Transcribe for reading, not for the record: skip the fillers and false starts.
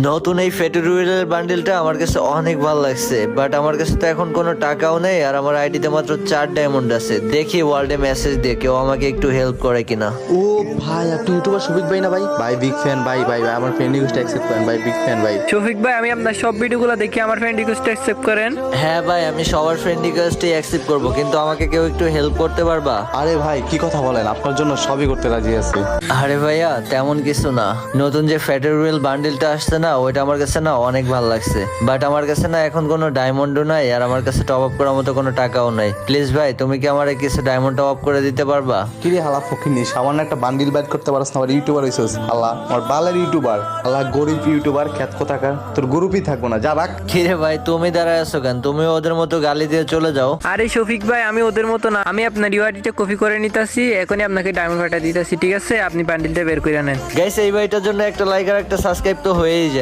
নতুন এই ফেটুরিয়ালের বান্ডিলটা আমার কাছে অনেক ভালো লাগছে, বাট আমার কাছে তো এখন কোনো টাকাও নেই আর আমার আইডিতে মাত্র 4 ডায়মন্ড আছে। দেখি ওয়ার্ল্ডে মেসেজ দিয়ে কেউ আমাকে একটু হেল্প করে কিনা। ও ভাই, আপনি ইউটিউবার শফিক ভাই না ভাই? ভাই বিগ ফ্যান ভাই, ভাই ভাই আমার ফ্রেন্ড রিকোয়েস্ট অ্যাকসেপ্ট করেন ভাই, বিগ ফ্যান ভাই। শফিক ভাই, আমি আপনার সব ভিডিওগুলো দেখি, আমার ফ্রেন্ড রিকোয়েস্ট অ্যাকসেপ্ট করেন। হ্যাঁ ভাই, আমি সবার ফ্রেন্ড রিকোয়েস্টই অ্যাকসেপ্ট করবো, কিন্তু আমাকে কেউ একটু হেল্প করতে পারবা? আরে ভাই কি কথা বলেন, আপনার জন্য সবই করতে রাজি আছি। আরে ভাইয়া তেমন কিছু না, নতুন যে ফেটুরিয়াল বান্ডিলটা আসছে না, ওইটা আমার কাছে না অনেক ভালো লাগছে, বাট আমার কাছে না এখন কোনো ডায়মন্ডও নাই আর আমার কাছে টপ আপ করার মতো কোনো টাকাও নাই। প্লিজ ভাই, তুমি কি আমার কিছু ডায়মন্ড টপ আপ করে দিতে পারবা? কিরে হালা ফকিনি, সামান্য একটা বান্ডিল বাইট করতে পারছ না, আবার ইউটিউবার হইছিস? হালা আমার বালের ইউটিউবার, হালা গরিব ইউটিউবার, খ্যাত কোথাকার, তোর গ্রুপই থাকবো না, যা রাখ। কিরে ভাই, তুমি দাঁড়ায় আছো কেন? তুমি ওদের মতো গালি দিয়ে চলে যাও। আরে শফিক ভাই, আমি ওদের মতো না, আমি আপনার ইউআইডিটা কপি করে নিতেছি, এখনই আপনাকে ডায়মন্ড ফাটা দিতেছি, ঠিক আছে? আপনি বান্ডিলটা বের করে নেন। গাইস, এই ভাইটার জন্য একটা লাইক আর একটা সাবস্ক্রাইব তো হয়েই যায়।